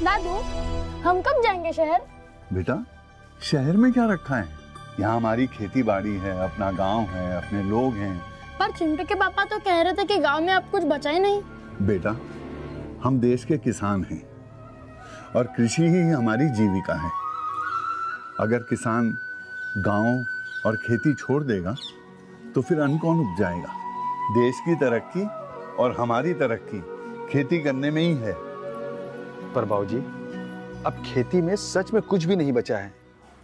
दादू, हम कब जाएंगे शहर? बेटा, शहर में क्या रखा है? यहाँ हमारी खेती बाड़ी है, अपना गांव है, अपने लोग हैं। पर चिंटू के पापा तो कह रहे थे कि गांव में अब कुछ बचा ही नहीं। बेटा, हम देश के किसान हैं और कृषि ही हमारी जीविका है। अगर किसान गांव और खेती छोड़ देगा तो फिर अन्न कौन उपजाएगा? देश की तरक्की और हमारी तरक्की खेती करने में ही है। पर बाबूजी, अब खेती में सच में कुछ भी नहीं बचा है।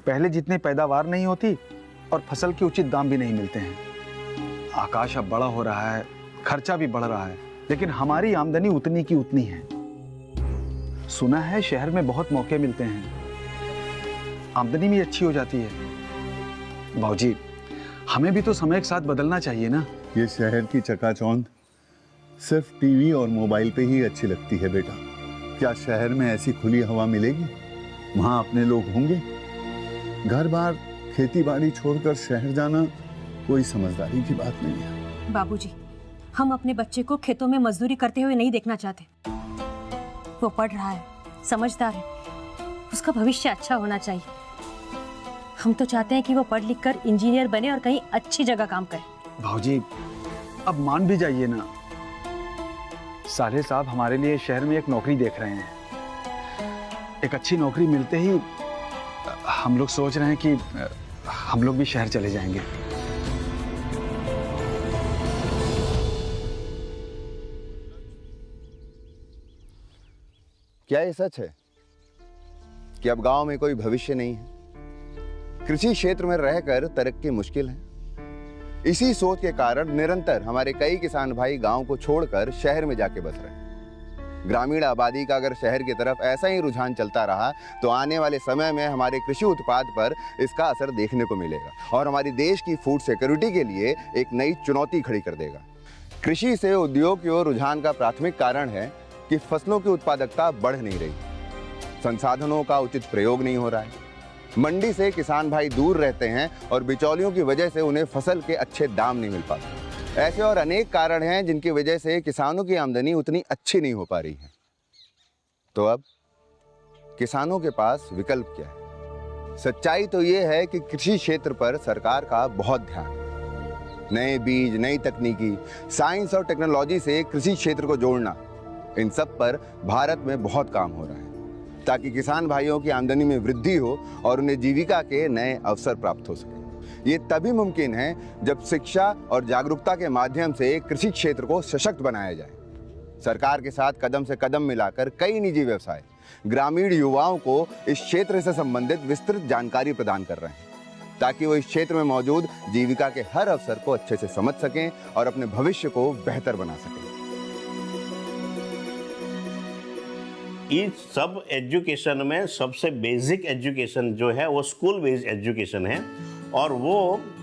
पहले जितनी पैदावार नहीं होती और फसल के उचित दाम भी नहीं मिलते हैं। आकाश अब बड़ा हो रहा है, खर्चा भी बढ़ रहा है, लेकिन हमारी आमदनी उतनी की उतनी है। सुना है शहर में बहुत मौके मिलते हैं, आमदनी भी अच्छी हो जाती है। बाबूजी, हमें भी तो समय के साथ बदलना चाहिए ना। ये शहर की चकाचौंध सिर्फ टीवी और मोबाइल पे ही अच्छी लगती है बेटा। क्या शहर में ऐसी खुली हवा मिलेगी? वहां अपने लोग होंगे? घर बार खेती बाड़ी छोड़कर शहर जाना कोई समझदारी की बात नहीं है। बाबूजी, हम अपने बच्चे को खेतों में मजदूरी करते हुए नहीं देखना चाहते। वो पढ़ रहा है, समझदार है, उसका भविष्य अच्छा होना चाहिए। हम तो चाहते हैं कि वो पढ़ लिख कर इंजीनियर बने और कहीं अच्छी जगह काम करे। बाबूजी, अब मान भी जाइए ना। साले साहब हमारे लिए शहर में एक नौकरी देख रहे हैं। एक अच्छी नौकरी मिलते ही हम लोग सोच रहे हैं कि हम लोग भी शहर चले जाएंगे। क्या ये सच है कि अब गांव में कोई भविष्य नहीं है? कृषि क्षेत्र में रहकर तरक्की मुश्किल है। इसी सोच के कारण निरंतर हमारे कई किसान भाई गांव को छोड़कर शहर में जाके बस रहे हैं। ग्रामीण आबादी का अगर शहर की तरफ ऐसा ही रुझान चलता रहा तो आने वाले समय में हमारे कृषि उत्पाद पर इसका असर देखने को मिलेगा और हमारी देश की फूड सिक्योरिटी के लिए एक नई चुनौती खड़ी कर देगा। कृषि से उद्योग की ओर रुझान का प्राथमिक कारण है कि फसलों की उत्पादकता बढ़ नहीं रही, संसाधनों का उचित प्रयोग नहीं हो रहा है, मंडी से किसान भाई दूर रहते हैं और बिचौलियों की वजह से उन्हें फसल के अच्छे दाम नहीं मिल पाते। ऐसे और अनेक कारण हैं जिनकी वजह से किसानों की आमदनी उतनी अच्छी नहीं हो पा रही है। तो अब किसानों के पास विकल्प क्या है? सच्चाई तो ये है कि कृषि क्षेत्र पर सरकार का बहुत ध्यान है। नए बीज, नई तकनीकी, साइंस और टेक्नोलॉजी से कृषि क्षेत्र को जोड़ना, इन सब पर भारत में बहुत काम हो रहा है ताकि किसान भाइयों की आमदनी में वृद्धि हो और उन्हें जीविका के नए अवसर प्राप्त हो सके। ये तभी मुमकिन है जब शिक्षा और जागरूकता के माध्यम से कृषि क्षेत्र को सशक्त बनाया जाए। सरकार के साथ कदम से कदम मिलाकर कई निजी व्यवसाय ग्रामीण युवाओं को इस क्षेत्र से संबंधित विस्तृत जानकारी प्रदान कर रहे हैं ताकि वो इस क्षेत्र में मौजूद जीविका के हर अवसर को अच्छे से समझ सकें और अपने भविष्य को बेहतर बना सकें। इस सब एजुकेशन में सबसे बेसिक एजुकेशन जो है वो स्कूल बेस्ड एजुकेशन है और वो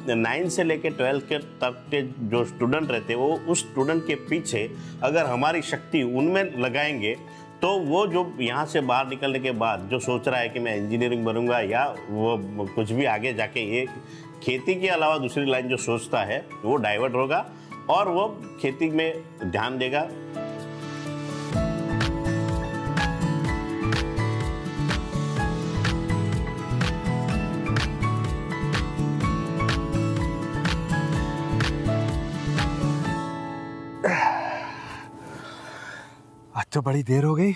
9 से लेकर 12 के तक के जो स्टूडेंट रहते हैं वो उस स्टूडेंट के पीछे अगर हमारी शक्ति उनमें लगाएंगे तो वो जो यहाँ से बाहर निकलने के बाद जो सोच रहा है कि मैं इंजीनियरिंग बनूंगा या वो कुछ भी आगे जाके ये खेती के अलावा दूसरी लाइन जो सोचता है वो डाइवर्ट होगा और वो खेती में ध्यान देगा। आज तो बड़ी देर हो गई।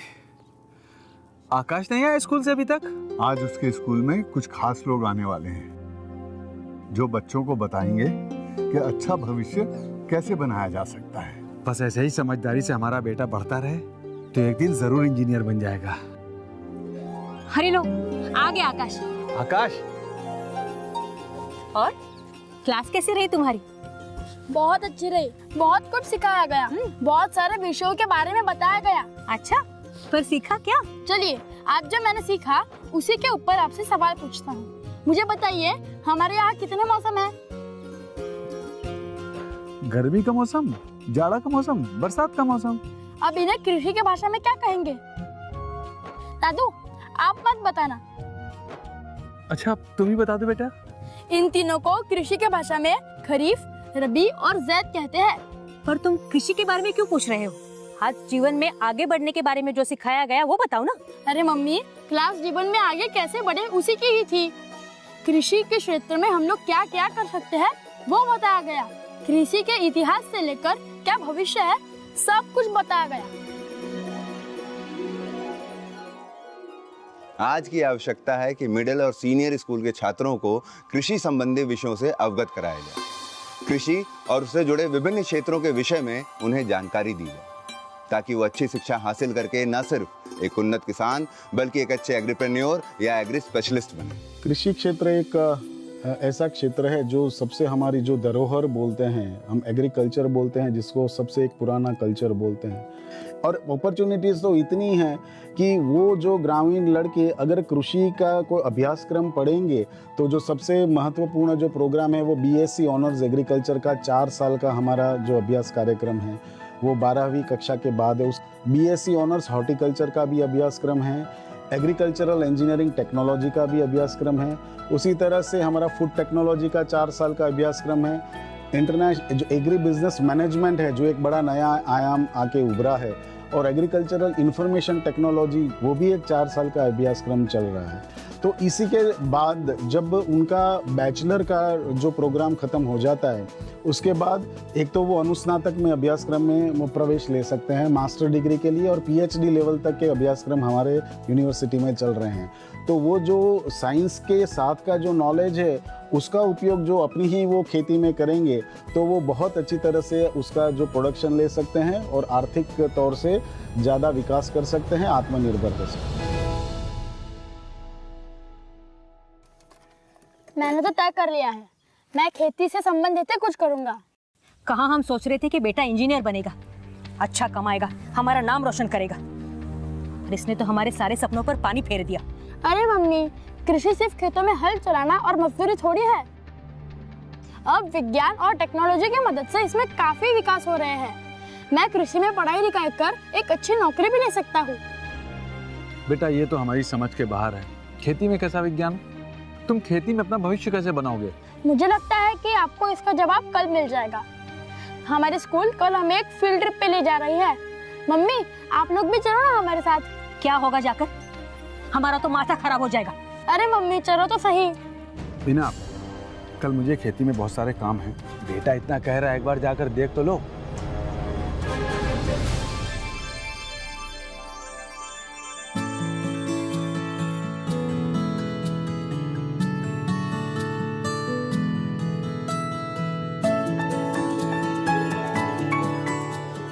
आकाश नहीं आया स्कूल से अभी तक? आज उसके स्कूल में कुछ खास लोग आने वाले हैं जो बच्चों को बताएंगे कि अच्छा भविष्य कैसे बनाया जा सकता है। बस ऐसे ही समझदारी से हमारा बेटा बढ़ता रहे तो एक दिन जरूर इंजीनियर बन जाएगा। हरी लो, आ गया आकाश। आकाश, और क्लास कैसी रही तुम्हारी? बहुत अच्छी रही, बहुत कुछ सिखाया गया, बहुत सारे विषयों के बारे में बताया गया। अच्छा, पर सीखा क्या? चलिए आज जो मैंने सीखा उसी के ऊपर आपसे सवाल पूछता हूँ। मुझे बताइए हमारे यहाँ कितने मौसम हैं? गर्मी का मौसम, जाड़ा का मौसम, बरसात का मौसम। अब इन्हें कृषि की भाषा में क्या कहेंगे? दादू आप मत बताना। अच्छा तुम ही बता दो बेटा। इन तीनों को कृषि की भाषा में खरीफ, रबी और जैद कहते हैं। पर तुम कृषि के बारे में क्यों पूछ रहे हो? आज जीवन में आगे बढ़ने के बारे में जो सिखाया गया वो बताओ ना। अरे मम्मी, क्लास जीवन में आगे कैसे बढ़े उसी की ही थी। कृषि के क्षेत्र में हम लोग क्या क्या कर सकते हैं वो बताया गया। कृषि के इतिहास से लेकर क्या भविष्य है सब कुछ बताया गया। आज की आवश्यकता है कि मिडिल और सीनियर स्कूल के छात्रों को कृषि संबंधी विषयों से अवगत कराया जाए। कृषि और उससे जुड़े विभिन्न क्षेत्रों के विषय में उन्हें जानकारी दी जाए, ताकि वो अच्छी शिक्षा हासिल करके न सिर्फ एक उन्नत किसान बल्कि एक अच्छे एग्रीप्रेन्योर या एग्री स्पेशलिस्ट बने। कृषि क्षेत्र एक ऐसा क्षेत्र है जो सबसे हमारी जो धरोहर बोलते हैं, हम एग्रीकल्चर बोलते हैं, जिसको सबसे एक पुराना कल्चर बोलते हैं। और अपॉर्चुनिटीज़ तो इतनी हैं कि वो जो ग्रामीण लड़के अगर कृषि का कोई अभ्यासक्रम पढ़ेंगे तो जो सबसे महत्वपूर्ण जो प्रोग्राम है वो बीएससी ऑनर्स एग्रीकल्चर का 4 साल का हमारा जो अभ्यास कार्यक्रम है वो 12वीं कक्षा के बाद है। उस बीएससी ऑनर्स हॉर्टिकल्चर का भी अभ्यासक्रम है, एग्रीकल्चरल इंजीनियरिंग टेक्नोलॉजी का भी अभ्यासक्रम है। उसी तरह से हमारा फूड टेक्नोलॉजी का 4 साल का अभ्यासक्रम है। इंटरनेशनल जो एग्री बिजनेस मैनेजमेंट है जो एक बड़ा नया आयाम आके उभरा है, और एग्रीकल्चरल इंफॉर्मेशन टेक्नोलॉजी वो भी एक 4 साल का अभ्यासक्रम चल रहा है। तो इसी के बाद जब उनका बैचलर का जो प्रोग्राम ख़त्म हो जाता है उसके बाद एक तो वो अनुस्नातक में अभ्यासक्रम में वो प्रवेश ले सकते हैं मास्टर डिग्री के लिए, और पीएचडी लेवल तक के अभ्यासक्रम हमारे यूनिवर्सिटी में चल रहे हैं। तो वो जो साइंस के साथ का जो नॉलेज है उसका उपयोग जो अपनी ही वो खेती में करेंगे तो वो बहुत अच्छी तरह से उसका जो प्रोडक्शन ले सकते हैं और आर्थिक तौर से ज़्यादा विकास कर सकते हैं, आत्मनिर्भर हो सकते हैं। मैंने तो तय कर लिया है, मैं खेती से संबंधित कुछ करूंगा। कहाँ हम सोच रहे थे कि बेटा इंजीनियर बनेगा, अच्छा कमाएगा, हमारा नाम रोशन करेगा, और इसने तो हमारे सारे सपनों पर पानी फेर दिया। अरे मम्मी, कृषि सिर्फ खेतों में हल चलाना और मजदूरी थोड़ी है। अब विज्ञान और टेक्नोलॉजी की मदद से इसमें काफी विकास हो रहे हैं। मैं कृषि में पढ़ाई लिखाई कर एक अच्छी नौकरी भी ले सकता हूँ। बेटा ये तो हमारी समझ के बाहर है। खेती में कैसा विज्ञान? तुम खेती में अपना भविष्य कैसे बनाओगे? मुझे लगता है कि आपको इसका जवाब कल मिल जाएगा। हमारे स्कूल कल हमें एक फील्ड ट्रिप पे ले जा रही है। मम्मी, आप लोग भी चलो ना हमारे साथ। क्या होगा जाकर? हमारा तो माथा खराब हो जाएगा। अरे मम्मी चलो तो सही। बिना, कल मुझे खेती में बहुत सारे काम हैं। बेटा इतना कह रहा है, एक बार जाकर देख तो लो।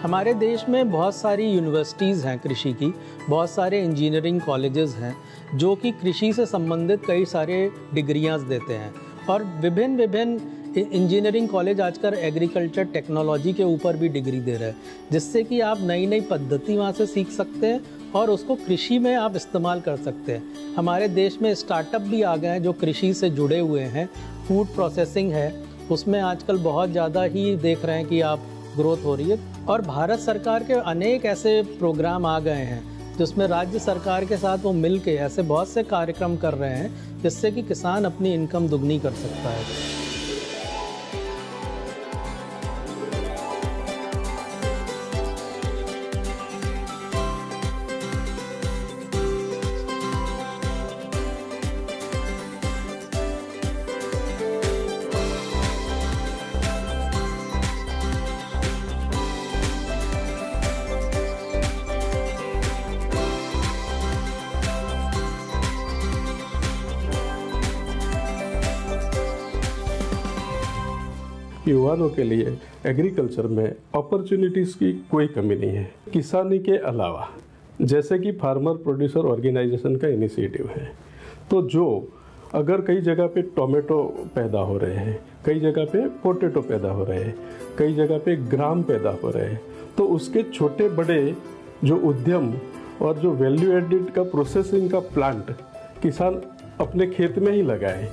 हमारे देश में बहुत सारी यूनिवर्सिटीज़ हैं कृषि की, बहुत सारे इंजीनियरिंग कॉलेजेस हैं जो कि कृषि से संबंधित कई सारे डिग्रियां देते हैं, और विभिन्न इंजीनियरिंग कॉलेज आजकल एग्रीकल्चर टेक्नोलॉजी के ऊपर भी डिग्री दे रहे हैं, जिससे कि आप नई नई पद्धति वहाँ से सीख सकते हैं और उसको कृषि में आप इस्तेमाल कर सकते हैं। हमारे देश में स्टार्टअप भी आ गए हैं जो कृषि से जुड़े हुए हैं। फूड प्रोसेसिंग है, उसमें आजकल बहुत ज़्यादा ही देख रहे हैं कि आप ग्रोथ हो रही है, और भारत सरकार के अनेक ऐसे प्रोग्राम आ गए हैं जिसमें राज्य सरकार के साथ वो मिल के ऐसे बहुत से कार्यक्रम कर रहे हैं जिससे कि किसान अपनी इनकम दुगनी कर सकता है। युवाओं के लिए एग्रीकल्चर में अपॉर्चुनिटीज़ की कोई कमी नहीं है। किसानी के अलावा जैसे कि फार्मर प्रोड्यूसर ऑर्गेनाइजेशन का इनिशिएटिव है, तो जो अगर कई जगह पे टोमेटो पैदा हो रहे हैं, कई जगह पे पोटैटो पैदा हो रहे हैं, कई जगह पे ग्राम पैदा हो रहे हैं, तो उसके छोटे बड़े जो उद्यम और जो वैल्यू एडिड का प्रोसेसिंग का प्लांट किसान अपने खेत में ही लगाए,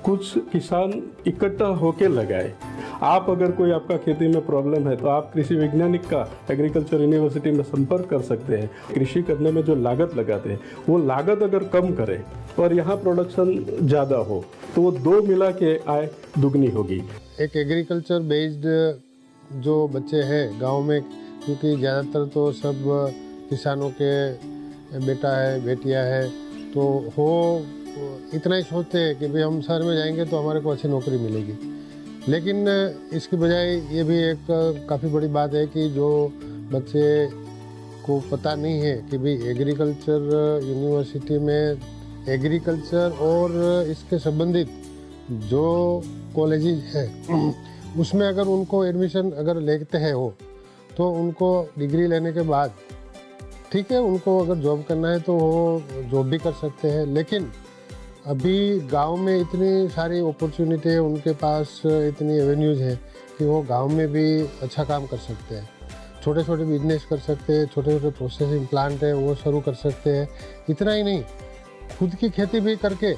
कुछ किसान इकट्ठा होके लगाए। आप अगर कोई आपका खेती में प्रॉब्लम है तो आप कृषि वैज्ञानिक का एग्रीकल्चर यूनिवर्सिटी में संपर्क कर सकते हैं। कृषि करने में जो लागत लगाते हैं वो लागत अगर कम करें और यहाँ प्रोडक्शन ज़्यादा हो तो वो दो मिला के आय दुगनी होगी। एक एग्रीकल्चर बेस्ड जो बच्चे हैं गांव में, क्योंकि ज़्यादातर तो सब किसानों के बेटा है बेटियां है, तो वो इतना ही सोचते हैं कि भाई हम शहर में जाएंगे तो हमारे को अच्छी नौकरी मिलेगी। लेकिन इसकी बजाय ये भी एक काफ़ी बड़ी बात है कि जो बच्चे को पता नहीं है कि भाई एग्रीकल्चर यूनिवर्सिटी में एग्रीकल्चर और इसके संबंधित जो कॉलेजेस है उसमें अगर उनको एडमिशन अगर लेते हैं हो तो उनको डिग्री लेने के बाद ठीक है, उनको अगर जॉब करना है तो वो जॉब भी कर सकते हैं। लेकिन अभी गांव में इतनी सारी अपॉर्चुनिटी है, उनके पास इतनी एवेन्यूज़ है कि वो गांव में भी अच्छा काम कर सकते हैं। छोटे छोटे बिजनेस कर सकते हैं, छोटे छोटे प्रोसेसिंग प्लांट है वो शुरू कर सकते हैं। इतना ही नहीं, खुद की खेती भी करके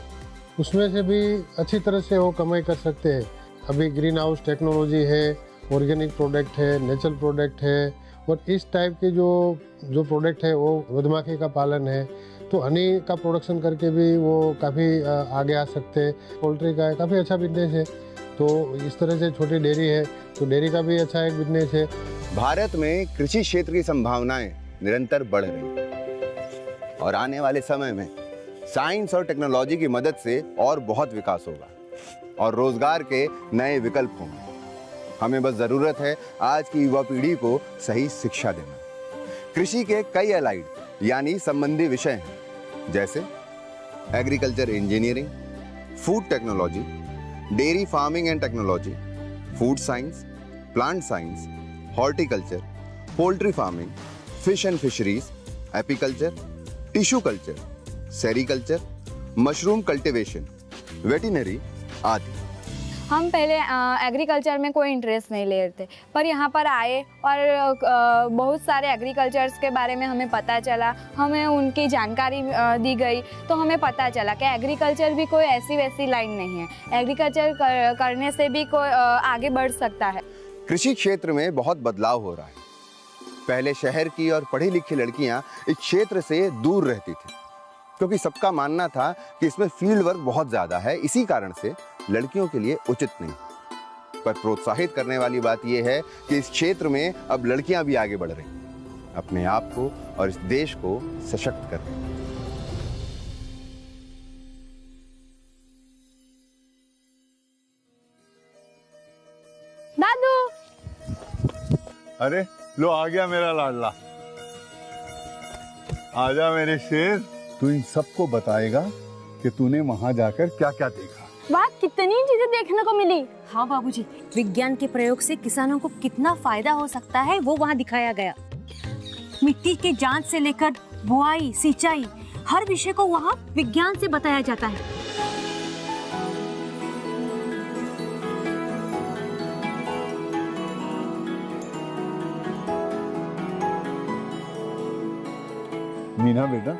उसमें से भी अच्छी तरह से वो कमाई कर सकते हैं। अभी ग्रीन हाउस टेक्नोलॉजी है, ऑर्गेनिक प्रोडक्ट है, नेचुरल प्रोडक्ट है, और इस टाइप के जो प्रोडक्ट है वो मधुमक्खी का पालन है, तो हनी का प्रोडक्शन करके भी वो काफ़ी आगे आ सकते हैं। पोल्ट्री का है, काफ़ी अच्छा बिजनेस है। तो इस तरह से छोटी डेयरी है तो डेयरी का भी अच्छा एक बिजनेस है। भारत में कृषि क्षेत्र की संभावनाएं निरंतर बढ़ रही हैं और आने वाले समय में साइंस और टेक्नोलॉजी की मदद से और बहुत विकास होगा और रोजगार के नए विकल्प होंगे। हमें बस जरूरत है आज की युवा पीढ़ी को सही शिक्षा देना। कृषि के कई अलाइड यानी संबंधी विषय हैं, जैसे agriculture engineering, food technology, dairy farming and technology, food science, plant science, horticulture, poultry farming, fish and fisheries, apiculture, tissue culture, sericulture, mushroom cultivation, veterinary आदि। हम पहले एग्रीकल्चर में कोई इंटरेस्ट नहीं ले रहे थे, पर यहाँ पर आए और बहुत सारे एग्रीकल्चर्स के बारे में हमें पता चला, हमें उनकी जानकारी दी गई, तो हमें पता चला कि एग्रीकल्चर भी कोई ऐसी वैसी लाइन नहीं है। एग्रीकल्चर करने से भी कोई आगे बढ़ सकता है। कृषि क्षेत्र में बहुत बदलाव हो रहा है। पहले शहर की और पढ़ी लिखी लड़कियां इस क्षेत्र से दूर रहती थी, क्योंकि सबका मानना था कि इसमें फील्ड वर्क बहुत ज्यादा है, इसी कारण से लड़कियों के लिए उचित नहीं। पर प्रोत्साहित करने वाली बात यह है कि इस क्षेत्र में अब लड़कियां भी आगे बढ़ रही हैं, अपने आप को और इस देश को सशक्त कर रही हैं। दादू, अरे लो आ गया मेरा लाडला। आजा मेरे शेर। तू इन सबको बताएगा कि तूने वहां जाकर क्या क्या देखा। वाह, कितनी चीजें देखने को मिली। हाँ बाबूजी, विज्ञान के प्रयोग से किसानों को कितना फायदा हो सकता है वो वहाँ दिखाया गया। मिट्टी के जांच से लेकर बुआई, सिंचाई, हर विषय को वहाँ विज्ञान से बताया जाता है। मीना बेटा,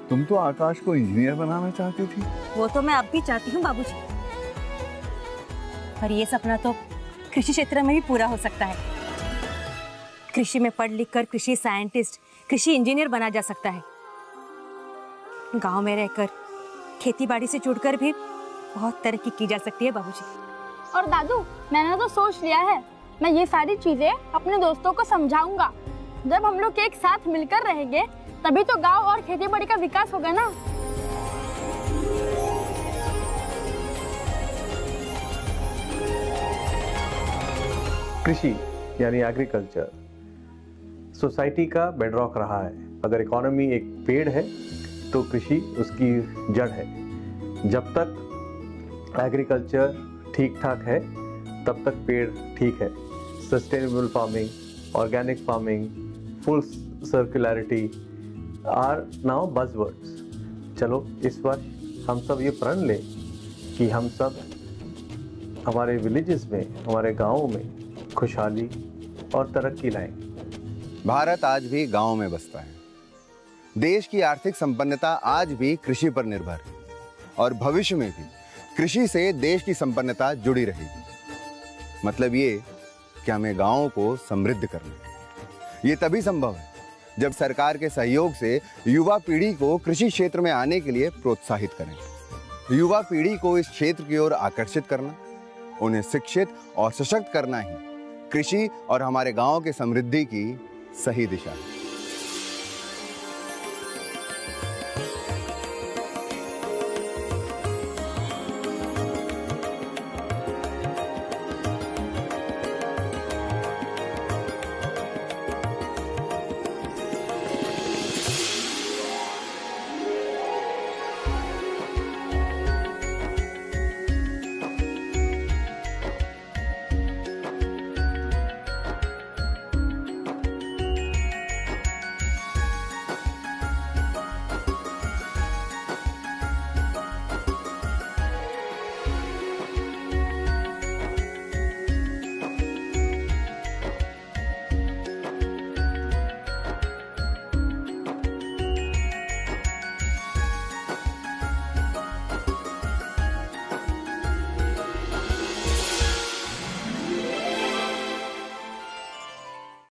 तुम तो आकाश को इंजीनियर बनाना चाहती थी। वो तो मैं अब भी चाहती हूँ बाबूजी, पर ये सपना तो कृषि क्षेत्र में भी पूरा हो सकता है। कृषि में पढ़ लिख कर कृषि साइंटिस्ट, कृषि इंजीनियर बना जा सकता है। गांव में रहकर खेती बाड़ी से जुड़कर भी बहुत तरक्की की जा सकती है बाबूजी। और दादू, मैंने तो सोच लिया है, मैं ये सारी चीजें अपने दोस्तों को समझाऊंगा। जब हम लोग एक साथ मिलकर रहेंगे तभी तो गांव और खेती बाड़ी का विकास होगा ना। कृषि यानी एग्रीकल्चर सोसाइटी का बेडरॉक रहा है। अगर इकोनॉमी एक पेड़ है तो कृषि उसकी जड़ है। जब तक एग्रीकल्चर ठीक ठाक है तब तक पेड़ ठीक है। Sustainable farming, organic farming, full circularity are now buzzwords. चलो इस वर्ष हम सब ये प्रण लें कि हम सब हमारे विलेजेस में, हमारे गाँवों में खुशहाली और तरक्की लाएं। भारत आज भी गांव में बसता है। देश की आर्थिक संपन्नता आज भी कृषि पर निर्भर है और भविष्य में भी कृषि से देश की संपन्नता जुड़ी रहेगी। मतलब ये कि हमें गांवों को समृद्ध करना है। ये तभी संभव है जब सरकार के सहयोग से युवा पीढ़ी को कृषि क्षेत्र में आने के लिए प्रोत्साहित करें। युवा पीढ़ी को इस क्षेत्र की ओर आकर्षित करना, उन्हें शिक्षित और सशक्त करना ही कृषि और हमारे गांव के समृद्धि की सही दिशा है।